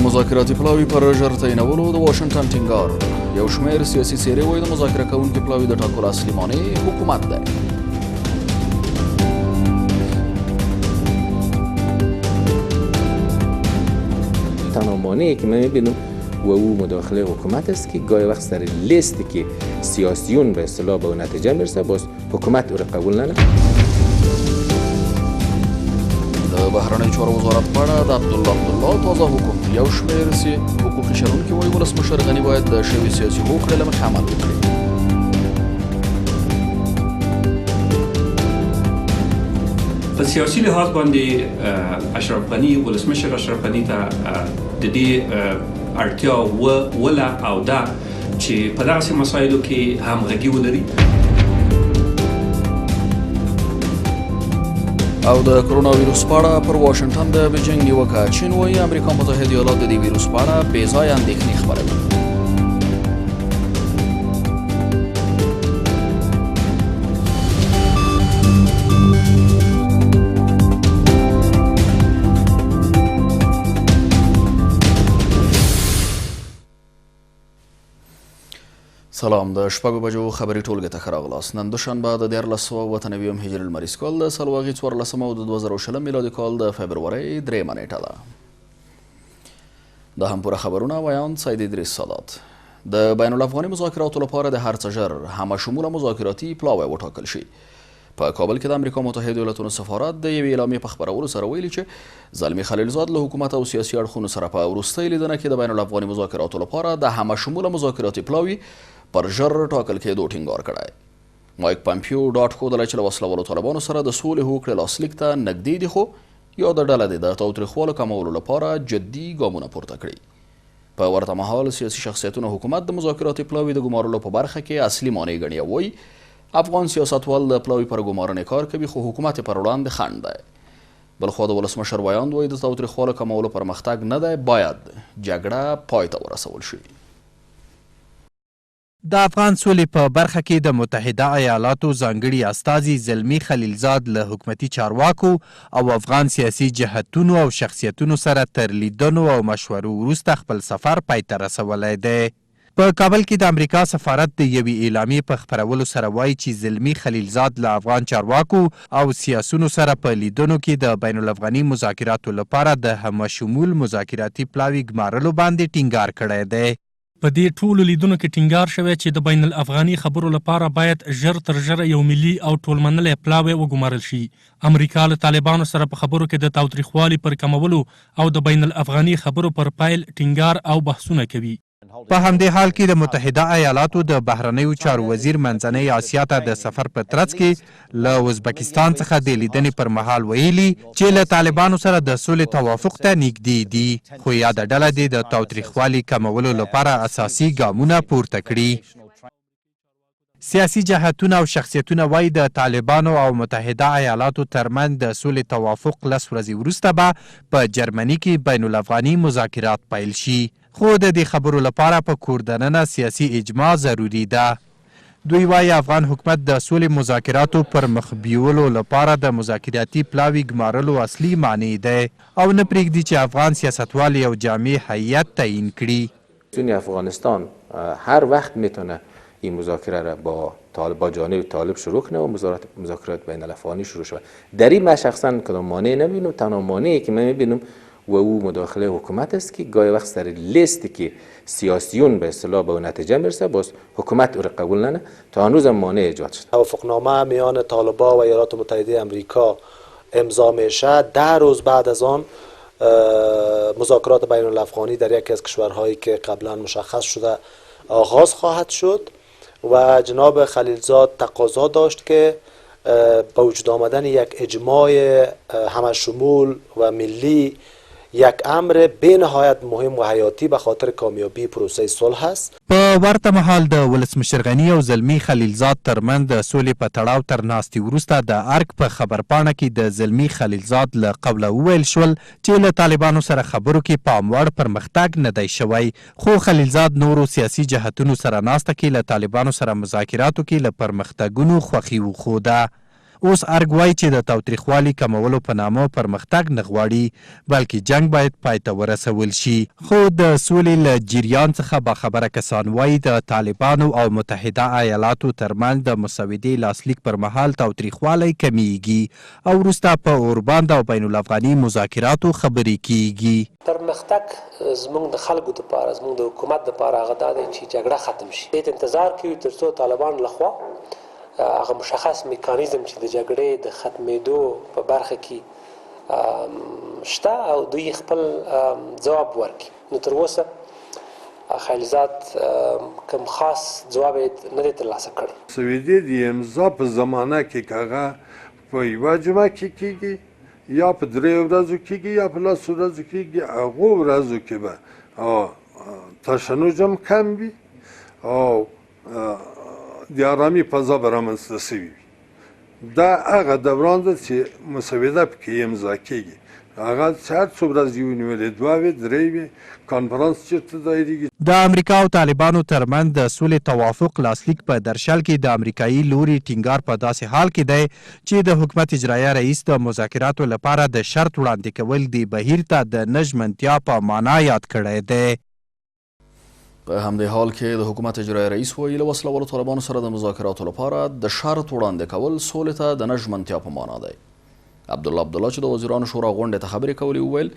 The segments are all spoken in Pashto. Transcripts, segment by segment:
مذاکراتي پلاوي پر ژر تعینولو د واشنګټن ټینګار. یو شمېر سیاسي څېرې وایي د مذاکره کوونکي پلاوي د ټاکلو اصلي مانع حکومت دی. تنها مانعی که من میبینم و او مداخله حکومت است که گاهی وقت سر لیستی که سیاسیون به اصطلاح به اون نتیجه میرسه باز حکومت او را قبول نکنه. د بهرنۍ چارو وزارت په اړه د عبدالله تازه حکم. یو شمېر حقوقي شنونکي وایي ولسمشر غني باید د شوي سیاسي هوکړې له مخې عمل وکړي. په سیاسي لحاظ باندې اشرف غني ولسمشر اشرف غني ته د دې اړتیا وله او دا چې په دغسې مسایلو کې همغږي ولري. او د کرونا ویروس په اړه پر واشنګټن د بیجینګ نیوکه. چین وایي امریکا متحده ایالات د دې ویروس په اړه بې ځایه اندېښنې خپروي. سلام. د شپږو بجو خبري ټولګې ته ښه راغلاست. نن دوشنبه د 1499 هجري لمریز کال د سلواغي 14 او د 2020 میلادي کال د فبرورۍ 3 نیټه ده. دا هم پوره خبرونه وایاند سید ادریس سادات. د بین الافغاني مذاکراتو لپاره د هر څه ژر همه شموله مذاکراتي پلاوی وټاکل شي. په کابل کې د امریکا متحده ایالاتو سفارت د یوې اعلامیې په خپرولو سره ویلي چې زلمي خلیلزاد له حکومت او سیاسي اړخونو سره په وروستۍ لیدنه کې د بین الافغاني مذاکراتو لپاره د همه شموله مذاکراتي پلاوي پر ژر ټاکل کېدو ټینګار کړی. مایک پامپیو ډاډ ښودلی چې له وسله طالبانو سره د سولې هوکړې لاسلیک ته نږدې دي، خو یا د ډله د تاوتریخوالو کمولو لپاره جدي ګامونه پورته کړي. په ورته مهال سیاسي شخصیتونو حکومت د مذاکراتي پلاوي د ګمارلو په برخه کې اصلي مانع ګڼي او وایي افغان سیاستوال د پلاوي پر ګمارنې کار کوي خو حکومت پر وړاندې خنډ دی. بلخوا د ولسمشر ویاند وایي د تاوتریخوالو کمولو پرمختګ نه دی، باید جګړه پای ته ورسول شي. د افغان سولې په برخه کې د متحده ایالاتو ځانګړي استازي زلمي خلیلزاد له حکومتي چارواکو او افغان سیاسي جهتونو او شخصیتونو سره تر لیدنو او مشورو وروسته خپل سفر پای ته رسولی دی. په کابل کې د امریکا سفارت د یوې اعلامیې په خپرولو سره وایي چې زلمي خلیلزاد له افغان چارواکو او سیاسونو سره په لیدنو کې د بین الافغاني مذاکراتو لپاره د همه شمول مذاکراتي پلاوي ګمارلو باندې ټینګار کړی دی. په دې ټولو لیدونو کې ټینګار شوی چې د بین الافغاني خبرو لپاره باید ژر تر ژره یو ملي او ټولمنلی پلاوی وګمارل شي. امریکا له طالبانو سره په خبرو کې د تاوتریخوالي پر کمولو او د بین الافغاني خبرو پر پیل ټینګار او بحثونه کوي. په همدې حال کې د متحده ایالاتو د بهرنیو چارو وزیر منځنۍ اسیا ته د سفر په ترڅ کې له ازبکستان څخه د لیدنې پر مهال ویلي چې له طالبانو سره د سولې توافق ته نږدې دي، خو یاده ډله دې د تاوتریخوالي کمولو لپاره اساسي ګامونه پورته کړي. سیاسي جهتونه او شخصیتونه وایي د طالبانو او متحده ایالاتو ترمنځ د سولې توافق 10 ورځې وروسته به په جرمني کې بین الافغاني مذاکرات پیل شي، خو د دې خبرو لپاره په کور دننه سیاسي اجماع ضروري ده. دوی وایي افغان حکومت د سولې مذاکراتو پر مخ بیولو لپاره د مذاکراتي پلاوي ګمارلو اصلي معنی دی او نه پرېږدي چې افغان سیاستوال یو جامع هیئت تعیین کړي. افغانستان هر وقت میتونه این مذاکره را با جانب طالب شروع کنه و مذاکرات بین الافغانی شروع شود. در این من شخصا کدام مانع نمیبینم. تنها مانعی که من میبینم و او مداخله حکومت است که گاهی وقت سر لیستی که سیاسیون به اصطلاح به اون نتیجه میرسه باز حکومت او را قبول نکنه. تا هنوز هم مانع ایجاد شد. توافقنامه میان طالبان و ایالات متحده امریکا امضا میشه. 10 روز بعد از آن مذاکرات بین الافغانی در یکی از کشورهایی که قبلا مشخص شده آغاز خواهد شد و جناب خلیلزاد تقاضا داشت که با وجود آمدن یک اجماع همه شمول و ملی یک امر به نهایت مهم و حیاتی به خاطر کامیابی پروسه صلح است. په ورته مهال د ولسمشر غني او زلمي خلیلزاد ترمنځ د سولې په تړاو تر ناستې وروسته د ارګ په خبرپاڼه کې د زلمي خلیلزاد له قوله وویل شول چې له طالبانو سره خبرو کې پام وړ پرمختګ نه دی شوی، خو خلیلزاد نورو سیاسي جهتونو سره ناسته کې له طالبانو سره مذاکراتو کې له پرمختګونو خوښي وښوده. اوس ارګ وایي چې د تاوتریخوالي کمولو په نامه پرمختګ نه غواړي بلکې جنګ باید پای ته ورسول شي. خو د سولې له جریان څخه باخبره کسان وایي د طالبانو او متحده ایالاتو ترمنځ د مسودې لاسلیک پر مهال تاوتریخوالی کمیږي او وروسته په اورباند او بین الافغاني مذاکراتو خبرې کیږي. پرمختګ زموږ د خلکو لپاره زموږ د حکومت لپاره هغه دا دی چې جګړه ختم شي. دې انتظار کوي تر څو طالبان لخوا هغه مشخص میکانیزم چې د جګړې د ختمېدو په برخه کې شته او دوی خپل ځواب ورکړي. نو تر اوسه خلیلزاد کوم خاص ځواب نه دی ترلاسه کړی. سویدې د امضا په زمانه کې هغه په یوه جمعه کې کېږي یا په 3 ورځو کېږي یا په 10 ورځو کېږي. هغو ورځو کې به تشنج هم کم وي او د آرامي فضا به رامنځته شوي وي. دا هغه دوران ده چې مسوده پکې امضا کېږي. هغه هر څو ورځې ونیولې 2 وي 3 وي کانفرانس چېرته دایریږي. د امریکا او طالبانو ترمنځ د سولې توافق لاسلیک په درشل کې د امریکایي لوري ټینګار په داسې حال کې دی چې د حکومت اجرایه رئیس د مذاکراتو لپاره د شرط وړاندې کول د بهیر ته د نه ژمنتیا په معنا یاد کړی دی. په همدې حال کې د حکومت اجرایه رئیس وایي له وسله طالبانو سره د مذاکراتو لپاره د شرط وړاندې کول سولې ته د نه ژمنتیا په معنا دی. عبدالله چې د وزیرانو شورا غونډې ته خبرې کولې وویل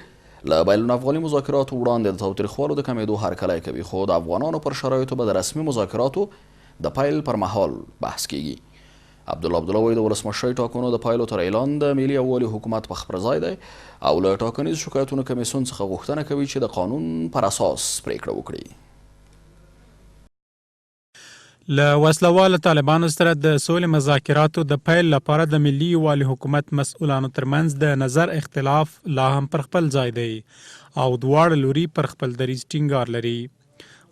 له بین الافغاني مذاکراتو وړاندې د تاوتریخوالو د کمېدو هرکلی کوي خو د افغانانو پر شرایطو به د رسمي مذاکراتو د پیل پر مهال بحث کیږي. عبدالله وایي د ولسمشرۍ ټاکنو د پایلو تر اعلان د ملي یووالي حکومت په خبر ځای دی او له ټاکنیز شکایتونو کمیسیون څخه غوښتنه کوي چې د قانون پر اساس پریکړه وکړي. له وسلواله طالبانو سره د سولې مذاکراتو د پیل لپاره د ملي یووالي حکومت مسؤلانو ترمنځ د نظر اختلاف لا هم پر خپل ځای دی او دواړه لوري پر خپل دریځ ټینګار لري.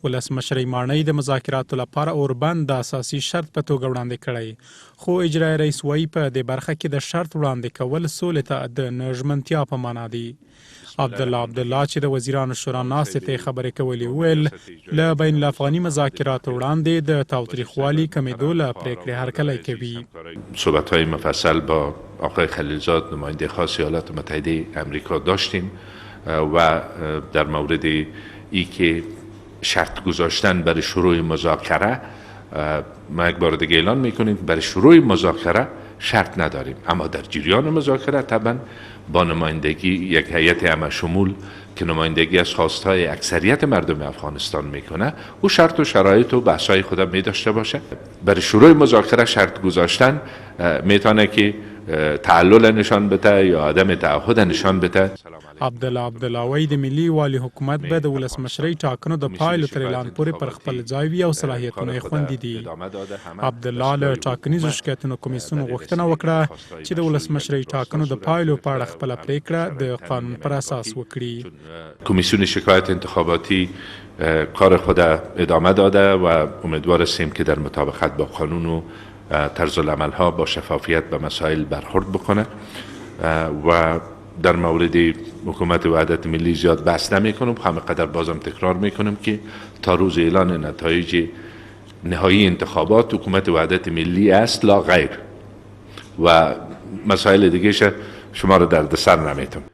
ولسمشرۍ ماڼۍ د مذاکراتو لپاره اوربند د اساسي شرط په توګه وړاندې کړی خو اجرایي رئیس وایي په دې برخه کې د شرط وړاندې کول سولې ته د نه ژمنتیا په معنا دی. عبدالله چې د وزیرانو شورا ناستې ته خبرې کولې وویل له بین الافغاني مذاکراتو وړاندې د تاوتریخوالي کمیدو له پریکړې هرکلی کوي. صحبت‌های مفصل با آقای خلیلزاد نماینده خاص ایالات متحده آمریکا داشتیم و در مورد ای که شرط گذاشتن برای شروع مذاکره ما یک بار دیگه اعلان میکنیم برای شروع مذاکره شرط نداریم اما در جریان مذاکره طبعا با نمایندگی یک هیئت همه شمول که نمایندگی از خواستهای اکثریت مردم افغانستان میکنه او شرط و شرایط و بحثای خودم میداشته باشه. برای شروع مذاکره شرط گذاشتن میتونه که تعلل نشان بده یا عدم تعهد نشان بده. عبدالله وایي د ملي یووالي حکومت به د ولسمشرۍ ټاکنو د پایلو تر اعلان پورې پر خپل ځای وي او صلاحیتونه یې خوندي دي. عبدالله له ټاکنیزو شکایتونو کمیسیون غوښتنه وکړه چې د ولسمشرۍ ټاکنو د پایلو په اړه خپله پریکړه د قانون پر اساس وکړي. کمیسیون شکایت انتخاباتی کار خود ادامه داده و امیدوار هستیم که در مطابقت با قانون و طرز العمل ها با شفافیت به مسائل برخورد بکنه و در مورد حکومت وحدت ملی زیاد بحث نمی کنم. همینقدر بازم تکرار می کنم که تا روز اعلان نتایج نهایی انتخابات حکومت وحدت ملی است لا غیر و مسائل دیگه شما رو دردسر نمیتونم.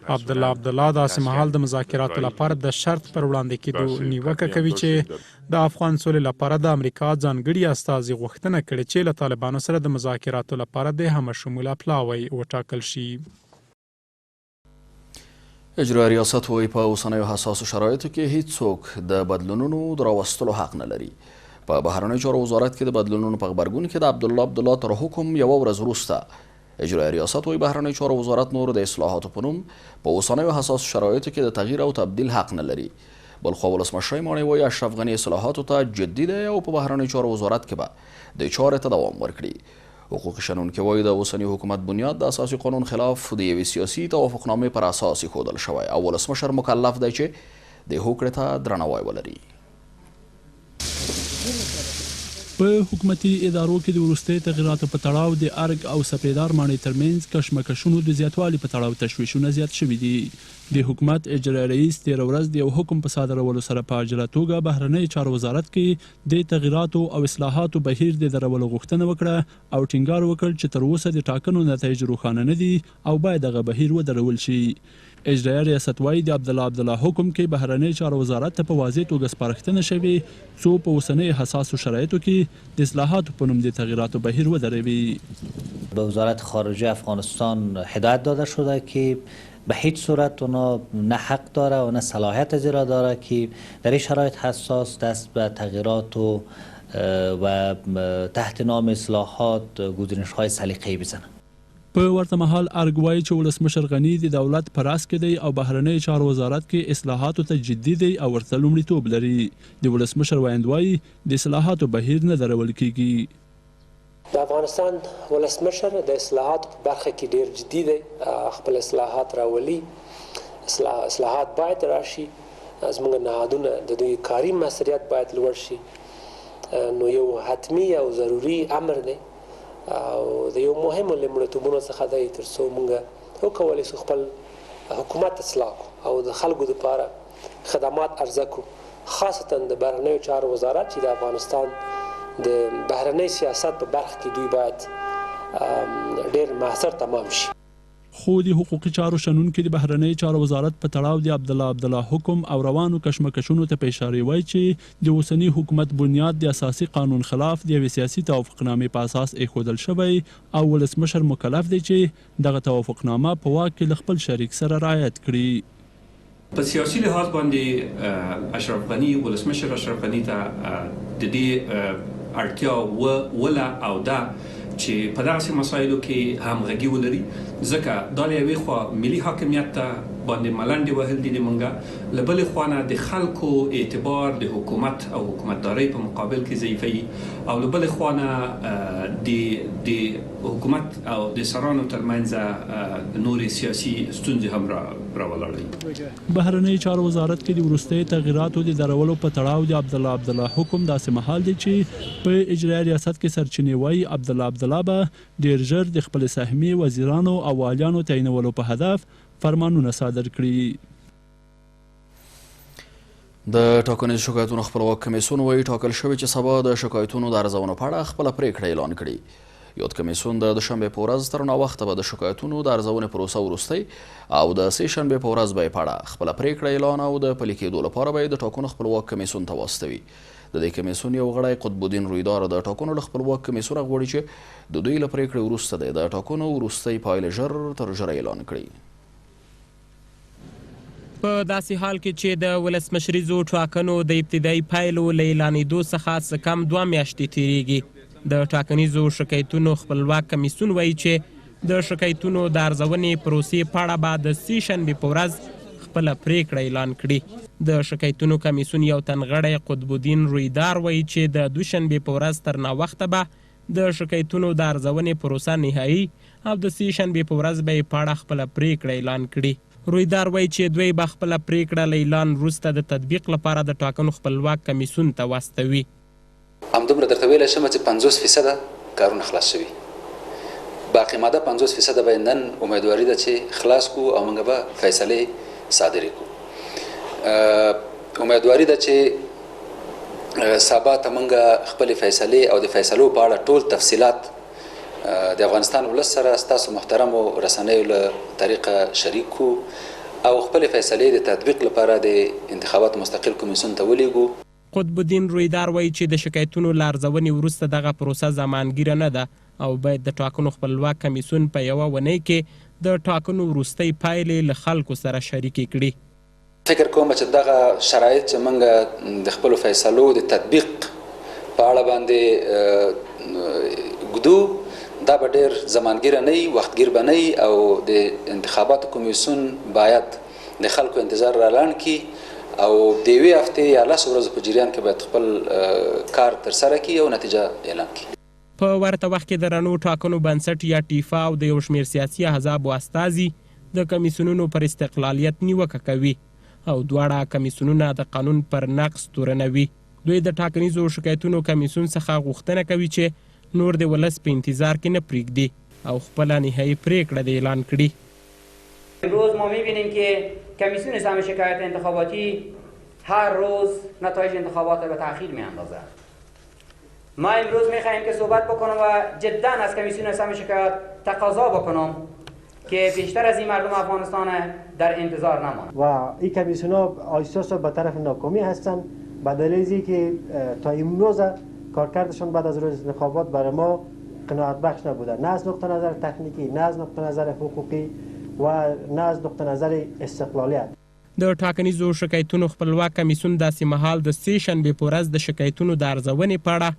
عبدالله داسې مهال د مذاکراتو لپاره د شرط پر وړاندې کېدو نیوکه کوي چې د افغان سولې لپاره د امریکا ځانګړي استازي غوښتنه کړې چې له طالبانو سره د مذاکراتو لپاره د همه شموله پلاوی وټاکل شي. اجرایي ریاست وایي په اوسنیو حساسو شرایطو کې هیڅوک د بدلونونو د راوستلو حق نه لري. په بهرنیو چارو وزارت کې د بدلونونو په غبرګون کې د عبدالله تر حکم یوه ورځ وروسته اجرایي ریاست وایي بهرنیو چارو وزارت نور د اصلاحاتو په نوم په اوسنیو حساسو شرایطو کې د تغییر او تبدیل حق نه لري. بلخوا ولسمشرۍ ماڼۍ وایي اشرف غني اصلاحاتو ته جدي دی او په بهرنیو چارو وزارت کې به د چارې ته دوام ورکړي. حقوق شنونکي وایي د اوسني حکومت بنیاد د اساسي قانون خلاف د یوې سیاسي توافقنامې پر اساس ایښودل شوی او ولسمشر مکلف دی چې د هوکړې ته درناوی ولري. په حکومتي ادارو کې د وروستي تغیراتو په تړاو د ارګ او سپیدار ماڼۍ ترمنځ کشمکشونو د زیاتوالي په تړاو تشویشونه زیات شوي دي. د حکومت اجرایي رئیس تېره ورځ د یو حکم په صادرولو سره په عاجله توګه بهرنی چارو وزارت کې د تغییراتو او اصلاحاتو بهیر د درولو غوښتنه وکړه او ټینګار وکړ چې تر اوسه د ټاکنو نتایج روښانه نه دي او باید دغه بهیر ودرول شي. اجرایي ریاست وایي د عبدالله حکم کې بهرنی چارو وزارت ته په واضح توګه سپارښتنه شوې څو په اوسنۍ حساسو شرایطو کې د اصلاحاتو په نوم د تغییراتو بهیر ودروي. به وزارت خارجه افغانستان هدایت داده شده که به هیچ صورت اونا نه حق داره و نه صلاحیت از را داره که در این شرایط حساس دست به تغییرات و تحت نام اصلاحات گزینش‌های سلیقه‌ای بزنه. په ورته مهال ارګ وایي چې ولسمشر غني د دولت په راس کې دی او بهرنی چارو وزارت کې اصلاحاتو ته جدي دی او ورته لومړیتوب لري. د ولسمشر ویاند وایي د اصلاحاتو بهیر نه درول کیږي. د افغانستان ولسمشر د اصلاحاتو په برخه کې ډیر جدي دی، خپل اصلاحات راولي. اصلاحات باید راشي، زموږ نهادونه د دوی کاري مسؤلیت باید لوړ شي. نو یو حتمی او ضروري امر دی او د یو مهمو لومړیتوبونو څخه دی تر څو موږ وکولی شو خپل حکومت اصلاح کړو او د خلکو دپاره خدمات عرضه کړو، خاصتا د بهرنیو چارو وزارت چې د افغانستان د بهرنی سیاست په برخه کې دوی باید ډیر موثر تمام شي. خو د حقوقي چارو شنونکي د بهرنی چارو وزارت په تړاو د عبدالله حکم او روانو کشمکشونو ته په اشاره وایي چې د اوسني حکومت بنیاد د اساسي قانون خلاف د یوې سیاسي توافقنامې په اساس ایښودل شوی او ولسمشر مکلف دی چې دغه توافقنامه په واک کې له خپل شریک سره رعایت کړي. په سیاسي لحاظ باندې اشرف غني ولسمشر اشرف غني ته د دې اړتیا ولا او دا چې په دغسې مسایلو کې همغږي ولري، ځکه دا له یوې خوا ملي حاکمیت ته باندې ملنډې وهل دي د موږ، له بلې خوا نه د خلکو اعتبار د حکومت او حکومتدارۍ په مقابل کې ضعیفوي، او له بلې خوا نه د حکومت او د سرانو ترمنځ نورې سیاسي ستونزې هم راولاړوي. بهرنی چارو وزارت کې د وروستیو تغییراتو د درولو په تړاو د عبدالله حکم داسې مهال دی چې په اجرایي ریاست کې سرچینې وایي عبدالله به ډیر ژر د خپل سهمي وزیرانو او والیانو تعینولو په هدف فرمانونه صادر کړي. د ټاکنیزو شکایتونو خپلواک کمیسیون وایي ټاکل شوی چې سبا د شکایتونو د ارزونو په اړه خپله پریکړه اعلان کړي. یاد کمیسیون د دوشنبې په ورځ تر ناوخته به د شکایتونو د ارزونې پروسه وروستۍ او د سې شنبې په ورځ به یې په اړه خپله پریکړه اعلان او د پلي کېدو لپاره به یې د ټاکنو خپلواک کمیسیون ته واستوي. د دې کمیسیون یو غړی قطب الدین رویدار د ټاکنو له خپلواک کمیسیون غواړي چې د دوی له پریکړې وروسته د ټاکنو وروستۍ پایلې ژر تر ژره اعلان کړي. په داسې حال کې چې د ولسمشریزو ټاکنو د ابتدایي پایلو له اعلانېدو څخه څه کم 2 میاشتې تیریږي، د ټاکنیزو شکایتونو خپلواک کمیسیون وایي چې د شکایتونو د ارزونې پروسې په اړه به د سې شنبې په ورځ خپله پریکړه اعلان کړي. د شکایتونو کمیسیون یو تن غړی قطب الدین رویدار وایي چې د دوشنبې په ورځ تر ناوخته به د شکایتونو د ارزونې پروسه نهایي او د سې شنبې په ورځ به یې په اړه خپله پریکړه اعلان کړي. رویدار وایي چې دوی به خپله پریکړه له اعلان وروسته د تطبیق لپاره د ټاکنو خپلواک کمیسیون ته واستوي. همدومره درته ویلی شم چې 50% کارونه خلاص شوي، باقي ماده 50% به نن امیدواري ده چې خلاص کو او موږ به فیصلې صادرې کو. امیدواري ده چې سبا ته موږ خپلې فیصلې او د فیصلو په اړه ټول تفصیلات د افغانستان ولس سره ستاسو محترمو رسنیو له طریقه شریک کو او خپلې فیصلې د تطبیق لپاره د انتخابات مستقل کمیسیون ته ولیږو. قطب الدین رویدار وایي چې د شکایتونو له ارزونې وروسته دغه پروسه زمانګیره نه ده او باید د ټاکنو خپلواک کمیسیون په یوه اونۍ کې د ټاکنو وروستۍ پایلې له خلکو سره شریکې کړي. فکر کوم چې دغه شرایط چې موږ د خپلو فیصلو د تطبیق په اړه باندې ګدو دا به ډېر زمانګیره نه وي، وختګیر به نه وي او د انتخاباتو کمیسیون باید د خلکو انتظار را لاند کړي او د یوې هفتې یا 10 ورځو په جریان کې باید خپل کار ترسره کړي او نتیجه اعلان کړي. په ورته وخت کې د رڼو ټاکنو بنسټ یا ټیفا او د یو شمېر سیاسي احزابو استازي د کمیسیونونو پر استقلالیت نیوکه کوي او دواړه کمیسیونونه د قانون پر نقض تورنوي. دوی د ټاکنیزو شکایتونو کمیسیون څخه غوښتنه کوي چې نور د ولس په انتظار کې نه پرېږدي او خپله نهایي پریکړه د اعلان کړي. امروز ما می‌بینیم که کمیسیون سهم شکایت انتخاباتی هر روز نتایج انتخابات را به تأخیر می‌اندازد. ما امروز می‌خواهیم که صحبت بکنم و جدا از کمیسیون سهم شکایت تقاضا بکنم که بیشتر از این مردم افغانستان در انتظار نماند. و این کمیسیون‌ها آیسا به طرف ناکامی هستند به دلیل که تا امروز کارکردشان بعد از روز انتخابات برای ما قناعت بخش نبوده، نه از نقطه نظر تکنیکی، نه از نقطه نظر حقوقی و نه از نقطه نظر استقلالیت. د ټاکنیزو شکایتونو خپلواک کمیسیون داسې مهال د سې شنبې په ورځ د شکایتونو د ارزونې په اړه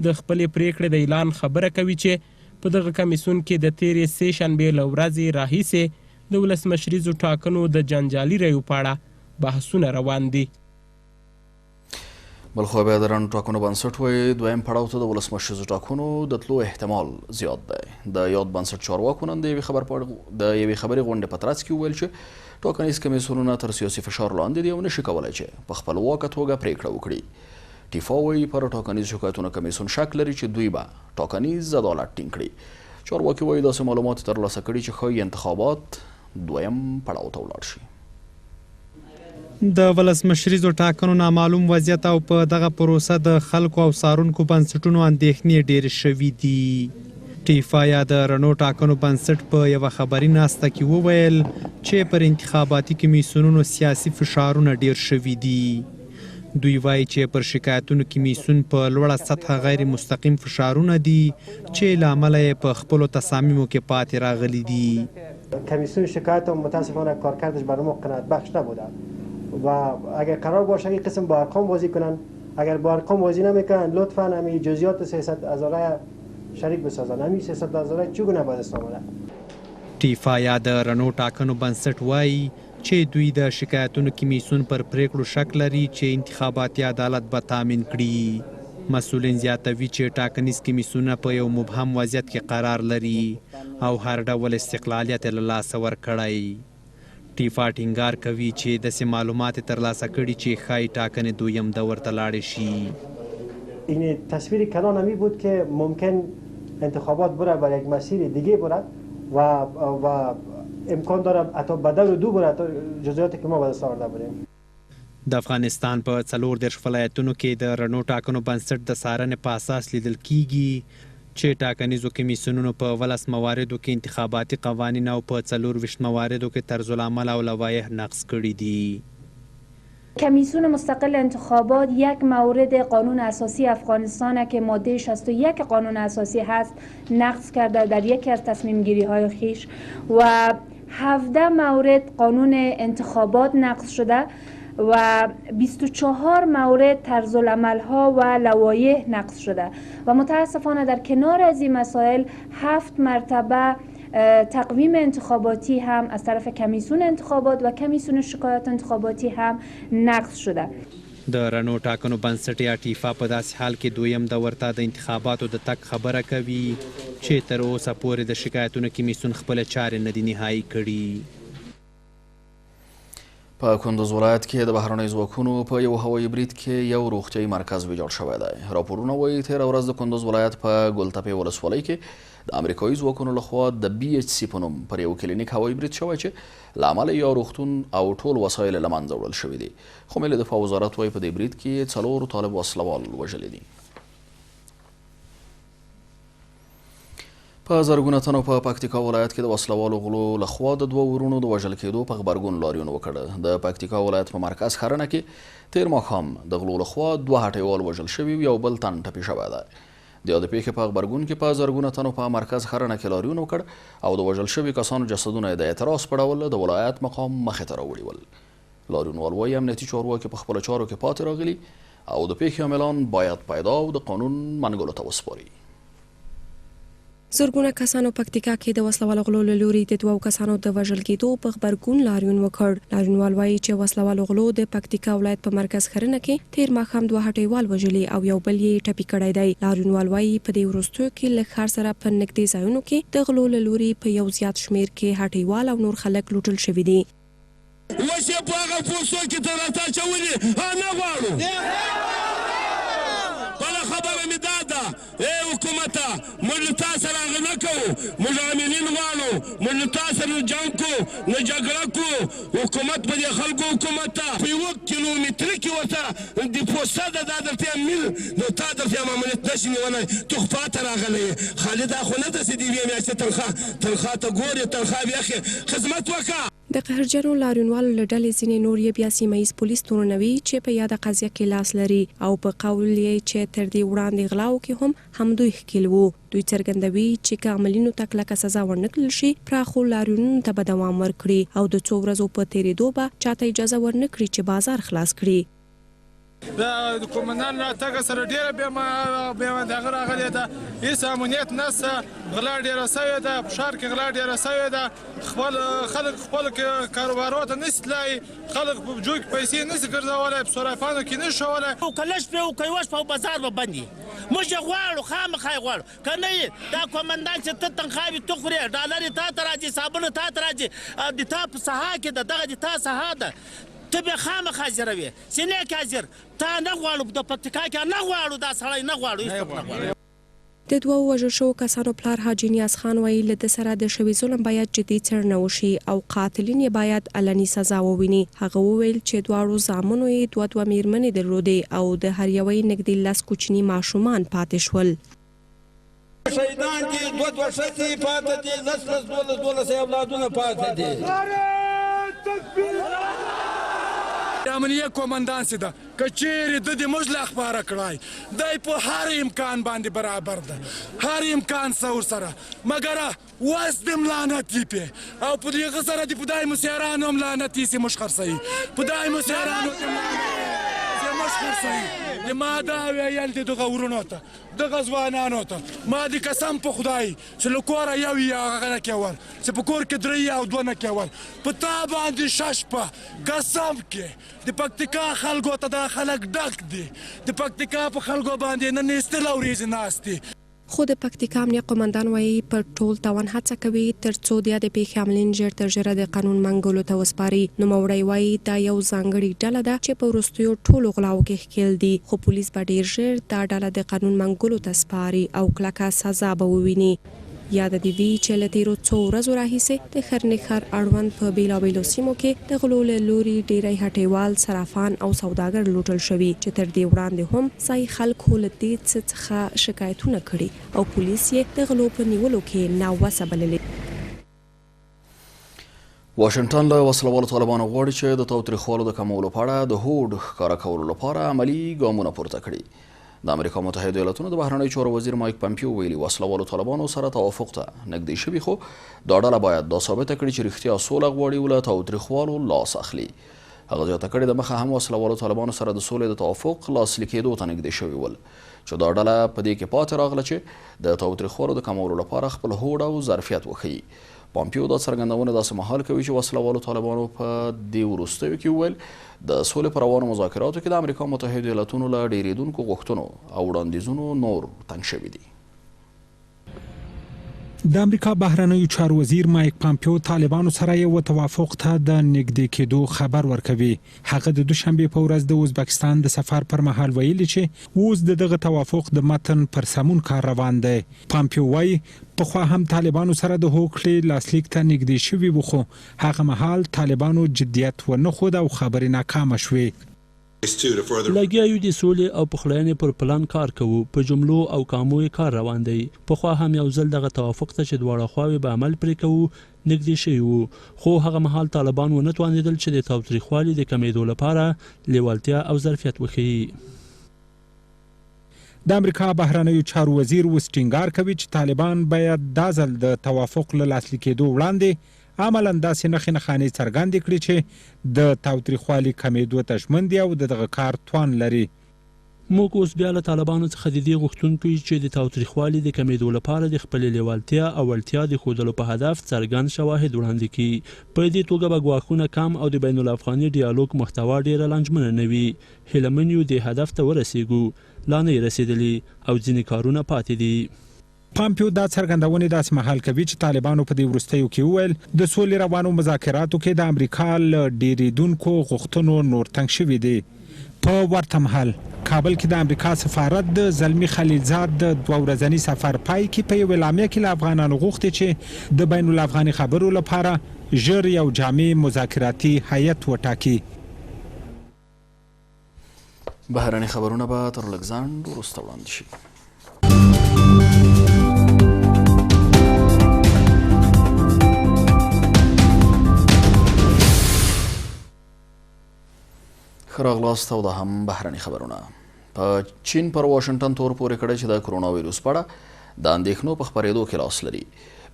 د خپلې پریکړې د اعلان خبره کوي چې په دغه کمیسیون کې د تیرې سې شنبې له ورځې راهیسې د ولسمشریزو ټاکنو د جنجالي ریو په اړه بحثونه روان دي. بلخو بیا د رڼو ټاکنو بنسټ وایي دویم پړاو ته د ولسمشریزو ټاکنو د تلو احتمال زیات دی. د یاد بنسټ چارواکو نن د یوې خبرې غونډې په ترڅ کې وویل چې ټاکنیز کمیسیونونه تر سیاسي فشار لاندې دي او نشي کولی چې په خپلواکه توګه پریکړه وکړي. ټیفا وایي پر ټاکنیز شکایتونو کمیسیون شک لري چې دوی به ټاکنیز عدالت ټینګ کړي. چارواکي وایي داسې معلومات ترلاسه کړي چې ښایي انتخابات دویم پړاو ته ولاړ شي. د ولسمشریزو ټاکنو نامعلوم وضعیت او په دغه پروسه د خلکو او څارونکو بنسټونو اندېښنې ډېرې شوي دي. ټیفا یا د رڼو ټاکنو بنسټ په یوه خبري ناسته کې وویل چې پر انتخاباتي کمیسیونونو سیاسي فشارونه ډېر شوي دي. دوی وایي چې پر شکایتونو کمیسیون په لوړه سطحه غیر مستقیم فشارونه دي چې له امله یې په خپلو تصامیمو کې پاتې راغلي دي. کمیسیون شکایت متاسفانه کارکردش برای ما قناعت بخش نبوده و اگر قرار باشه این قسم با ارقام بازی کنن، اگر با ارقام بازی نمیکنن لطفا همین جزئیات 300 هزاره شریک بسازن. همین 300 هزاره چگونه به دست آمده؟ ټیفا یا د رڼو ټاکنو بنسټ وایي چې دوی د شکایتونو کمیسیون پر پریکړو شک لري چې انتخاباتي عدالت به تامین کړي. مسؤلین زیاتوي چې ټاکنیز کمیسیونونه په یو مبهم وضعیت کې قرار لري او هر ډول استقلالیت یې له لاسه ورکړی. ټیفا ټینګار کوي چې داسې معلومات ترلاسه کړي چې ښایي ټاکنې دویم دور ته لاړې شي. این تصویر کلان همی بود که ممکن انتخابات بره بر یک مسیر دیگه بره و امکان داره حتی بدل و دو بره تا جزئیاتی که ما به دست آورده بودیم. د افغانستان په 34 ولایتونو کې د رڼو ټاکنو بنسټ د څارنې په اساس لیدل کیږي چې ټاکنیزو کمیسیونونو په 12 مواردو کې انتخاباتي قوانین او په 24 مواردو کې طرز العمل او لوایح نقض کړي دي. کمیسیون مستقل انتخابات یک مورد قانون اساسی افغانستان که ماده 61 قانون اساسی هست نقض کرده در یکی از تصمیم گیری های خیش و 17 مورد قانون انتخابات نقض شده و 24 مورد طرز العمل ها و لوایح نقض شده و متاسفانه در کنار از این مسائل 7 مرتبه تقویم انتخاباتی هم از طرف کمیسیون انتخابات و کمیسیون شکایات انتخاباتی هم نقض شده. د رڼو ټاکنو بنسټ یا ټیفا په داسې حال کې دویم دور ته د انتخاباتو د تګ خبره کوي چې تر اوسه پورې د شکایتونو کمیسیون خپلې چارې نه دي نهایي کړي. په کندوز ولایت کې د بهرنیو ځواکونو په یو هوایي برید کې یو روغتیايي مرکز ویجاړ شوی دی. راپورونه وایي تېره ورځ د کندوز ولایت په ګلتپې ولسوالۍ کې د امریکایي ځواکونو لخوا د BHC په نوم پر یو کلینیک هوایي برید شوی چې له امله یا روغتون او ټول وسایل له منځه وړل شوي دي. خو ملي دفاع وزارت وایي په دې برید کې 4 طالب وسلوال وژلي دي. په زرګونه تنو په پکتیکا ولایت کې د وسلوالو غلو لخوا د 2 ورونو د وژل کېدو په غبرګون لاریون وکړ. د پکتیکا ولایت په مرکز خرنه کې تیر ماښام د غلو لخوا 2 هټیوال وژل شوي یو بل تن ټپي شوی دی. د یادې پیښې په غبرګون کې په زرګونه تنو په مرکز خرنه کې لاریون وکړ او د وژل شوي کسانو جسدونه د اعتراض په ډول د ولایت مقام مخې ته راوړي ول. لاریونوال وایي امنیتي چارواکي په خپلو چارو کې پاتې راغلي او د پیښې عاملان باید پیدا او د قانون منګولو ته وسپاري. زرګونه کسانو پکتیکا کې د وسلوالو غلو له لوري د 2 کسانو د وژل کېدو په غبرګون لاریون وکړ. لاریونوال وایي چې وسلوالو غلو د پکتیکا ولایت په مرکز خرنه کې تیر ماښام 2 هټیوال وژلي او یو بل یې ټپي کړی دی. لاریونوال وایي په دې وروستیو کې له ښار سره په نږدې ځایونو کې د غلو له لوري په یو زیات شمیر کې هټیوال او نور خلک لوټل شوي دي. اوس یې په هغه پوستو کې تر راته اچولي نه غواړو. بله خبره مې دا ده ای حکومته موږ له تا سره هغه نه کوو. موږ عاملین غواړو، موږ له تا سره جنګ کو نه جګړه کو حکومت په دې خلکو حکومت ته په 1 کیلومتر کې ورته د پوسټه ده دا درته میل نو تا درته امانت نشي نیولی تحفه ته راغلی خالد دا خو نه داسې د یوې میاشتې تنخوا ته ګورې تنخوا بیا خدمت وکړه. د قهرجنو لاریونوالو له ډلې ځینې نور یې بیا سیمه ییز پولیس تورنوي چې په یاده قضیه کې لاس لري او په قول یې چې تر دې وړاندې غلاو کې هم همدوی ښکیل وو. دوی څرګندوي چې که عملینو ته کلکه سزا ورنکړل شي پراخو لاریونونو ته به دوام ورکړي او د څو ورځو په تېرېدو به چاته اجازه ورنکړي چې بازار خلاص کړي. د قومندان راتګ سره ډېره بېمه دغه راغلې ده هېڅ امنیت نشته غلا ډېره سوې ده په ښار کې غلا ډېره سوې ده خلک خپل کاروبارو ته نشي تللی خلک په جوب کې پیسې نشي ګرځولی په صرافانو کې نشي شولی که لږ پرې وکړي وش په بازار به بند وي موږ یې غواړو خامخا یې غواړو که نه یې دا قومندان چې ته تنخواوې ته خورې ډالر یې تا ته راځي صابونه تا ته راځي د تا په سها کې ده دغه د تا سها ده ته بیا خامخا حاضره وې سینې کې حاضر تا نه غواړو د پکتیکا کې نه غواړو دا سړی نه غواړو هېڅوک نه غواړو. د دوو وژل شوو کسانو پلار حاجي نیاز خان وایي له ده سره د شوي ظلم باید جدي څېړنه وشي او قاتلین یې باید علني سزا وویني. هغه وویل چې دواړو زامنو یې دوه مېرمنې درلودې او د هر یوې نږدې 10 کوچني ماشومان پاتې شول. شهیدان دي دوه ښځې پاتې دي 12 اولادونه پاتې دي. امنیه قومندان سي ده که چیرې د دې موږ له اخباره کړای دی په هر امکان باندې برابر ده هر امکان سره ورسره مګر اوس د لعنت یې پې او په دې سره د خدای مسیارانو هم لعنت یې سي موږ خرڅوي خدای مسیارانو موږ خرڅوي د ما دا ویل دي دغه ورونو ته دغه ځوانانو ته ما د قسم په خدای چې له کوره یو یې هغه نه کېول چې په کور کې 3 او 2 نه کېول په تا باندې ششپه قسم کې د پکتیکا خلکو ته دا خلک ډک دي د پکتیکا په خلکو باندې نن ایستل او ورځې ناست دي. خو د پکتیکا امنیه قومندان وایي پر ټول توان هڅه کوي تر څو د پیښې عملین ژر تر ژره د قانون منګولو ته وسپاري. نوموړی وایي دا یو ځانګړې ډله ده چې په وروستیو ټولو غلاو کې ښکیل دي خو پولیس به ډېر ژر دا ډله د قانون منګولو ته سپاري او کلکه سزا به وویني. یاد دې وي چې له تېرو څو ورځو راهیسې د ښرنې ښار اړوند په بېلابېلو سیمو کې د غلو له لوري ډېری هټیوال صرافان او سوداګر لوټل شوي چې تر دې وړاندې هم ځایي خلکو له دې څخه شکایتونه کړي او پولیس یې د غلو په نیولو کې ناوسه بللې. واشنګټن له وسلوالو طالبانو غواړي چې د تاوتریخوالو د کمولو په اړه د هوډ ښکاره کولو لپاره عملي ګامونه پورته کړي. د امریکا متحده ایالاتونو د بهرنیو چارو وزیر مایک پامپیو ویلي وسلوالو طالبانو سره توافق ته نږدې شوي خو دا ډله باید دا ثابته کړي چې رښتیا سوله غواړي او له تاوتریخوالو لاس اخلي. هغه زیاته کړې د مخه هم وسلوالو طالبانو سره د سولې د توافق لاسلیک کېدو ته نږدې شوي ول چې دا ډله په دې کې پاتې راغله چې د تاوتریخوالو د کمولو لپاره خپل هوډ او ظرفیت وښیي. پامپیو دا څرګندونه داسې مهال کوي چې وسلوالو طالبانو په دې وروستیو کې وویل د سولې په روانو مذاکراتو کې د امریکا متحده ایالاتونو له ډېرېدونکو غوښتنو او وړاندیزونو نور تنګ شوي دي. د امریکا بهرنیو چارو وزیر مایک پامپیو طالبانو سره یو توافق ته د نږدې کېدو خبر ورکوي. هغه د دوشنبه په ورځ د ازبکستان د سفر پر مهال ویلي چې اوس دغه توافق د متن پر سمون کار روان دی. پامپیو وایي پخوا هم طالبانو سره د هوکړې لاسلیک ته نږدې شوي وو خو هغه مهال طالبانو جدیت ونه ښود او خبرې ناکامه شوې. لګیا یو د سولې او پخلاینې پر پلان کار کوو په جملو او کامو یې کار روان دی. پخوا هم یو ځل دغه توافق ته چې دواړه خواوې به عمل پرې کوو نږدې شوي وو خو هغه مهال طالبان ونه توانېدل چې د تاوتریخوالي د کمېدو لپاره لیوالتیا او ظرفیت وښیي. د امریکا بهرنیو چارو وزیر اوس ټینګار کوي چې طالبان باید دا ځل د توافق له لاسلیک کېدو وړاندې عملاً داسې نښې نښانې څرګندې کړي چې د تاوتریخوالي کمېدو ته ژمن دي او د دغه کار توان لري. موږ اوس بیا له طالبانو څخه د دې غوښتونکو چې د تاوتریخوالي د کمېدو لپاره د خپلې لیوالتیا او وړتیا د ښودلو په هدف څرګند شواهد وړاندې کړي. په دې توګه به ګواښونه کم او د بین الافغاني ډیالوګ محتوا ډېره لنډمنه نه وي. هیله من یو دې هدف ته ورسیږو لا نه یې رسېدلي او ځینې کارونه پاتې دي. پامپیو دا څرګندونې داسې مهال کوي چې طالبانو په دې وروستیو کې وویل د سولې روانو مذاکراتو کې د امریکا له ډیریدونکو غوښتنو نور تنګ شوي دي. په ورته مهال کابل کې د امریکا سفارت د زلمی خلیلزاد د 2 ورځني سفر پای کې په یو اعلامیه کې له افغانانو غوښتي چې د بین الافغاني خبرو لپاره ژر یو جامع مذاکراتي هیئت وټاکي. بهرني خبرونه به تر لږ ځنډ وروسته وړاندې شي. ښه راغلاست او دا هم بهرني خبرونه. په چین پر واشنګټن تور پورې کړی چې د کرونا ویروس په اړه د اندېښنو په خپرېدو کې لاس لري.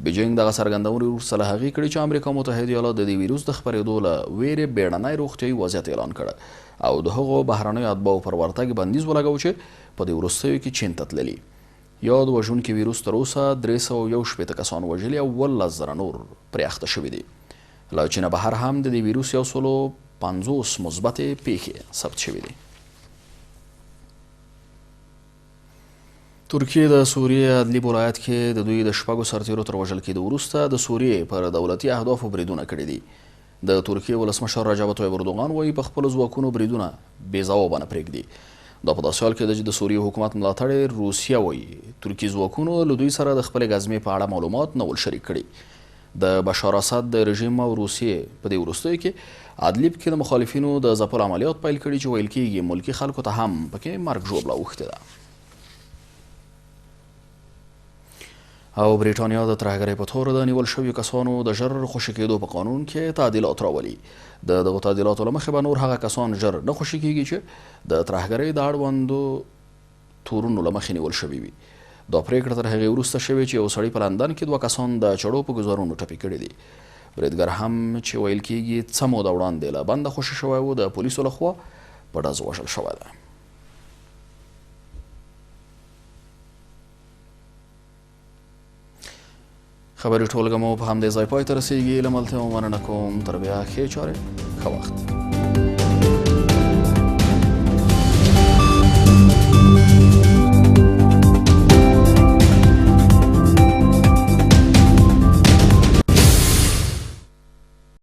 بیجینګ دغه څرګندونې وروسته له هغې کړي چې امریکا متحده ایالات د دې ویروس د خپرېدو له ویرې بیړنی روغتیایي وضعیت اعلان کړه او د هغو بهرنیو اتباعو پر ورتګ بندیز ولګاوه چې په دې وروستیو کې چین ته تللي. یاد وژونکي ویروس تر اوسه 361 کسان وژلي او 18,000 نور پرې اخته شوي دي. له چینه بهر هم د دې ویروس 150 مثبتې پیښې ثبت شوي دي. ترکیه د سوریې ادلیب ولایت کې د دوی د 6 سرتیرو تر وژل کېدو وروسته د سوریې پر دولتي اهدافو بریدونه کړي دي. د ترکیې ولسمشر رجب طیب اردوغان وایي په خپلو ځواکونو بریدونه بې ځوابه نه پرېږدي. دا په داسې حال کې ده چې د سوریې حکومت ملاتړی روسیه وایي ترکي ځواکونو له دوی سره د خپلې ګزمې په اړه معلومات نه ول شریک کړي. د بشار اسد د رژیم او روسیې په دې وروستیو کې ادلیب کې د مخالفینو د ځپلو عملیات پیل کړي چې ویل کېږي ملکي خلکو ته هم پکې مرګ ژوبله اوښتې ده. او بریټانیا د ترهګرۍ په تور د نیول شویو کسانو د ژر خوشي کېدو په قانون کې تعدیلات راولي. د دغو تعدیلاتو له مخې به نور هغه کسان ژر نه خوشي کېږي چې د ترهګرۍ د اړوندو تورونو له مخې نیول شوي وي. دا پریکړه تر هغې وروسته شوې چې یو سړي په لندن کې 2 کسان د چړو په ګوزارونو ټپي کړي دي. بریدګر هم چې ویل کېږي څه موده وړاندې له بنده خوشي شوی و د پولیسو لخوا په ډز وژل شوی ده. خبري ټولګه مو په همدې ځای پای ته رسیږي. له ملتیا مننه کوم. تر بیا ښې چارې ښه وخت.